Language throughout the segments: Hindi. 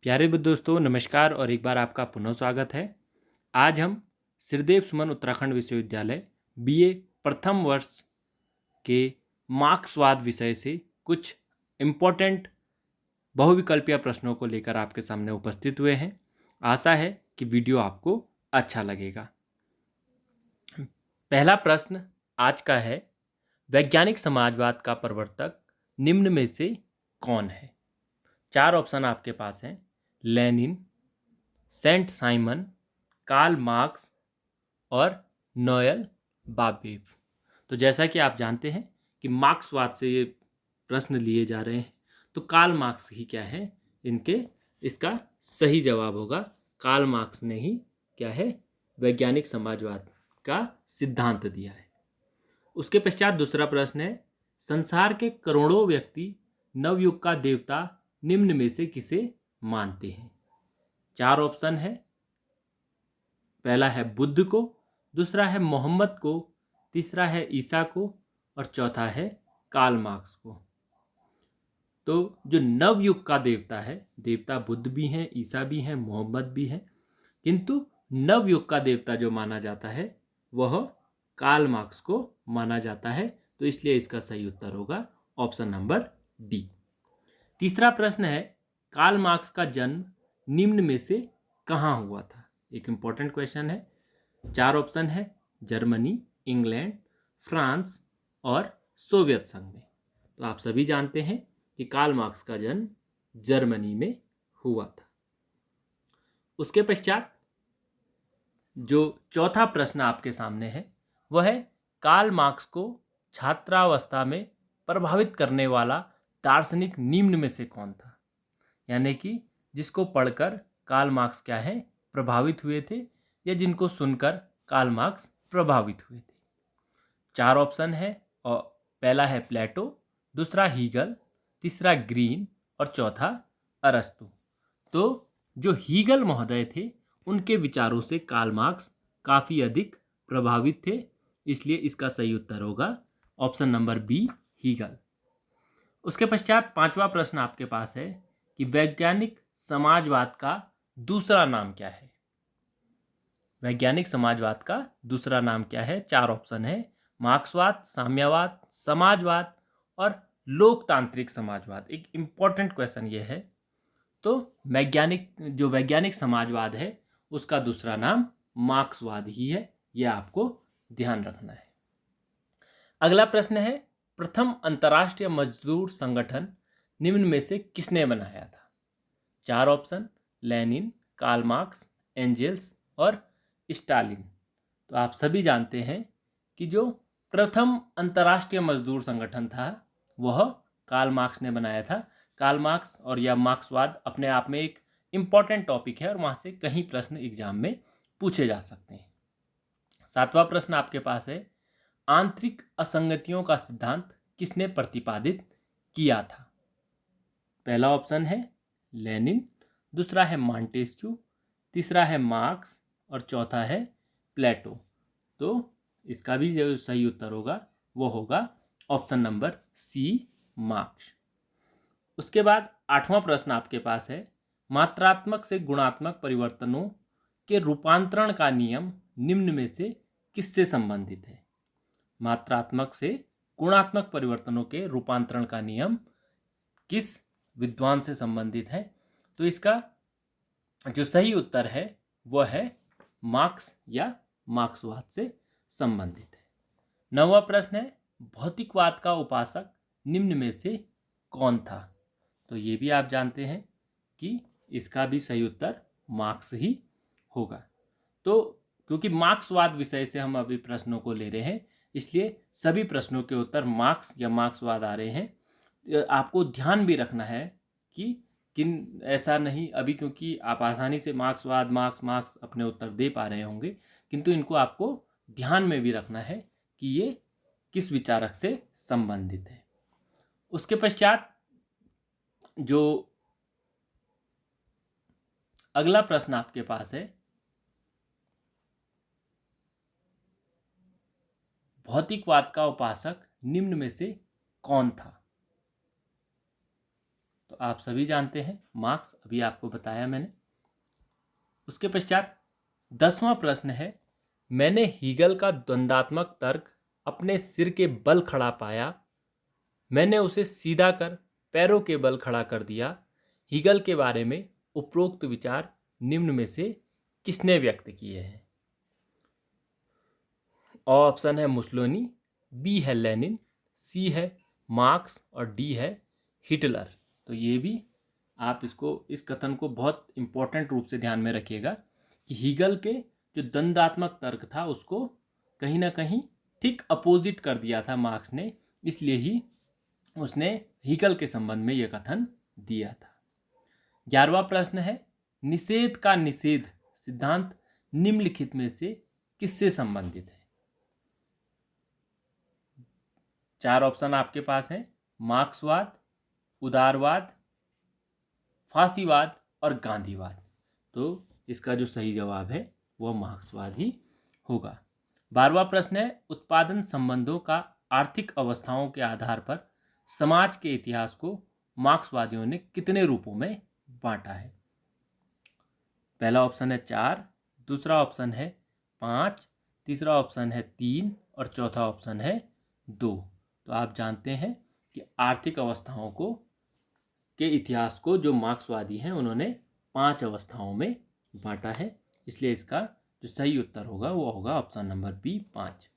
प्यारे दोस्तों, नमस्कार और एक बार आपका पुनः स्वागत है। आज हम श्रीदेव सुमन उत्तराखंड विश्वविद्यालय बीए प्रथम वर्ष के मार्क्सवाद विषय से कुछ इम्पोर्टेंट बहुविकल्पीय प्रश्नों को लेकर आपके सामने उपस्थित हुए हैं। आशा है कि वीडियो आपको अच्छा लगेगा। पहला प्रश्न आज का है, वैज्ञानिक समाजवाद का प्रवर्तक निम्न में से कौन है? 4 ऑप्शन आपके पास हैं: Lenin, Saint Simon, Karl Marx और नोएल बाबेव। तो जैसा कि आप जानते हैं कि मार्क्सवाद से ये प्रश्न लिए जा रहे हैं, तो कार्ल मार्क्स ही क्या है इसका सही जवाब होगा। कार्ल मार्क्स ने ही क्या है, वैज्ञानिक समाजवाद का सिद्धांत दिया है। उसके पश्चात दूसरा प्रश्न है, संसार के करोड़ों व्यक्ति नवयुग का देवता निम्न में से किसे मानते हैं? 4 ऑप्शन है। पहला है बुद्ध को, दूसरा है मोहम्मद को, तीसरा है ईसा को और चौथा है कार्ल मार्क्स को। तो जो नवयुग का देवता है, देवता बुद्ध भी हैं, ईसा भी हैं, मोहम्मद भी हैं, किंतु नवयुग का देवता जो माना जाता है वह कार्ल मार्क्स को माना जाता है। तो इसलिए इसका सही उत्तर होगा ऑप्शन नंबर डी। तीसरा प्रश्न है, कार्ल मार्क्स का जन्म निम्न में से कहाँ हुआ था? एक इंपॉर्टेंट क्वेश्चन है। 4 ऑप्शन है: जर्मनी, इंग्लैंड, फ्रांस और सोवियत संघ में। तो आप सभी जानते हैं कि कार्ल मार्क्स का जन्म जर्मनी में हुआ था। उसके पश्चात जो चौथा प्रश्न आपके सामने है वह है, कार्ल मार्क्स को छात्रावस्था में प्रभावित करने वाला दार्शनिक निम्न में से कौन था? यानी कि जिसको पढ़कर कार्ल मार्क्स क्या है, प्रभावित हुए थे, या जिनको सुनकर कार्ल मार्क्स प्रभावित हुए थे। 4 ऑप्शन है और पहला है प्लेटो, दूसरा हीगल, तीसरा ग्रीन और चौथा अरस्तु। तो जो हीगल महोदय थे उनके विचारों से कार्ल मार्क्स काफ़ी अधिक प्रभावित थे, इसलिए इसका सही उत्तर होगा ऑप्शन नंबर बी, हीगल। उसके पश्चात 5वां प्रश्न आपके पास है कि वैज्ञानिक समाजवाद का दूसरा नाम क्या है? वैज्ञानिक समाजवाद का दूसरा नाम क्या है? 4 ऑप्शन है: मार्क्सवाद, साम्यवाद, समाजवाद और लोकतांत्रिक समाजवाद। एक इंपॉर्टेंट क्वेश्चन ये है। तो वैज्ञानिक समाजवाद है उसका दूसरा नाम मार्क्सवाद ही है, यह आपको ध्यान रखना है। अगला प्रश्न है, प्रथम अंतर्राष्ट्रीय मजदूर संगठन निम्न में से किसने बनाया था? 4 option: Lenin, Karl Marx, Engels और स्टालिन। तो आप सभी जानते हैं कि जो प्रथम अंतर्राष्ट्रीय मजदूर संगठन था वह कार्ल मार्क्स ने बनाया था। कार्ल मार्क्स और यह मार्क्सवाद अपने आप में एक इम्पॉर्टेंट टॉपिक है और वहाँ से कई प्रश्न एग्जाम में पूछे जा सकते हैं। 7वां प्रश्न आपके पास है, आंतरिक असंगतियों का सिद्धांत किसने प्रतिपादित किया था? पहला ऑप्शन है लेनिन, दूसरा है मॉन्टेस्क्यू, तीसरा है मार्क्स और चौथा है प्लेटो। तो इसका भी जो सही उत्तर होगा वो होगा ऑप्शन नंबर सी, मार्क्स। उसके बाद 8वां प्रश्न आपके पास है, मात्रात्मक से गुणात्मक परिवर्तनों के रूपांतरण का नियम निम्न में से किससे संबंधित है? मात्रात्मक से गुणात्मक परिवर्तनों के रूपांतरण का नियम किस विद्वान से संबंधित है? तो इसका जो सही उत्तर है वह है मार्क्स या मार्क्सवाद से संबंधित है। 9वां प्रश्न है, भौतिकवाद का उपासक निम्न में से कौन था? तो ये भी आप जानते हैं कि इसका भी सही उत्तर मार्क्स ही होगा। तो क्योंकि मार्क्सवाद विषय से हम अभी प्रश्नों को ले रहे हैं, इसलिए सभी प्रश्नों के उत्तर मार्क्स या मार्क्सवाद आ रहे हैं। आपको ध्यान भी रखना है कि किन ऐसा नहीं अभी, क्योंकि आप आसानी से मार्क्सवाद मार्क्स अपने उत्तर दे पा रहे होंगे, किंतु इनको आपको ध्यान में भी रखना है कि ये किस विचारक से संबंधित है। उसके पश्चात जो अगला प्रश्न आपके पास है, भौतिकवाद का उपासक निम्न में से कौन था? तो आप सभी जानते हैं मार्क्स, अभी आपको बताया मैंने। उसके पश्चात 10वां प्रश्न है, मैंने हीगल का द्वंद्वात्मक तर्क अपने सिर के बल खड़ा पाया, मैंने उसे सीधा कर पैरों के बल खड़ा कर दिया। हीगल के बारे में उपरोक्त विचार निम्न में से किसने व्यक्त किए हैं? ऑप्शन है मुसोलिनी, बी है लेनिन, सी है मार्क्स और डी है हिटलर। तो ये भी आप इस कथन को बहुत इंपॉर्टेंट रूप से ध्यान में रखिएगा कि हीगल के जो द्वंद्वात्मक तर्क था उसको कहीं ना कहीं ठीक अपोजिट कर दिया था मार्क्स ने, इसलिए ही उसने हीगल के संबंध में यह कथन दिया था। 11वां प्रश्न है, निषेध का निषेध सिद्धांत निम्नलिखित में से किससे संबंधित है? 4 ऑप्शन आपके पास हैं, मार्क्सवाद, उदारवाद, फांसीवाद और गांधीवाद। तो इसका जो सही जवाब है वह मार्क्सवाद ही होगा। 12वां प्रश्न है, उत्पादन संबंधों का आर्थिक अवस्थाओं के आधार पर समाज के इतिहास को मार्क्सवादियों ने कितने रूपों में बांटा है? पहला ऑप्शन है 4, दूसरा ऑप्शन है 5, तीसरा ऑप्शन है 3 और चौथा ऑप्शन है 2। तो आप जानते हैं कि आर्थिक अवस्थाओं को के इतिहास को जो मार्क्सवादी हैं उन्होंने 5 अवस्थाओं में बांटा है, इसलिए इसका जो सही उत्तर होगा वो होगा ऑप्शन नंबर बी 5।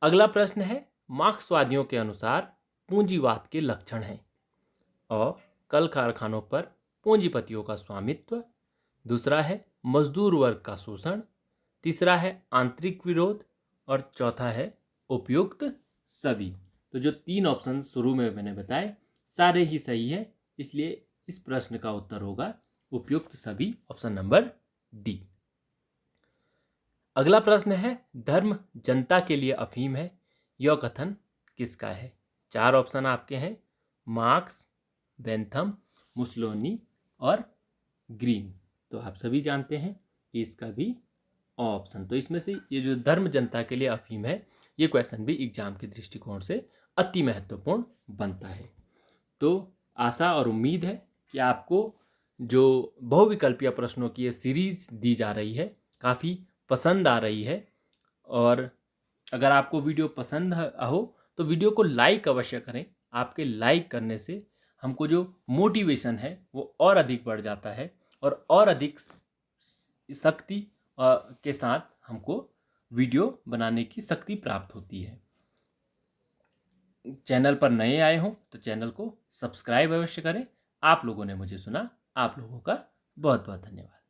अगला प्रश्न है, मार्क्सवादियों के अनुसार पूंजीवाद के लक्षण हैं और कल कारखानों पर पूंजीपतियों का स्वामित्व, दूसरा है मजदूर वर्ग का शोषण, तीसरा है आंतरिक विरोध और चौथा है उपयुक्त सभी। तो जो 3 ऑप्शन शुरू में मैंने बताए सारे ही सही है, इसलिए इस प्रश्न का उत्तर होगा उपयुक्त सभी, ऑप्शन नंबर डी। अगला प्रश्न है, धर्म जनता के लिए अफीम है, यह कथन किसका है? 4 ऑप्शन आपके हैं, मार्क्स, बेंथम, मुसोलिनी और ग्रीन। तो आप सभी जानते हैं कि इसका भी ऑप्शन, तो इसमें से ये जो धर्म जनता के लिए अफीम है, ये क्वेश्चन भी एग्जाम के दृष्टिकोण से अति महत्वपूर्ण बनता है। तो आशा और उम्मीद है कि आपको जो बहुविकल्पीय प्रश्नों की ये सीरीज दी जा रही है काफ़ी पसंद आ रही है, और अगर आपको वीडियो पसंद हो तो वीडियो को लाइक अवश्य करें। आपके लाइक करने से हमको जो मोटिवेशन है वो और अधिक बढ़ जाता है और अधिक शक्ति के साथ हमको वीडियो बनाने की शक्ति प्राप्त होती है। चैनल पर नए आए हों तो चैनल को सब्सक्राइब अवश्य करें। आप लोगों ने मुझे सुना, आप लोगों का बहुत बहुत धन्यवाद।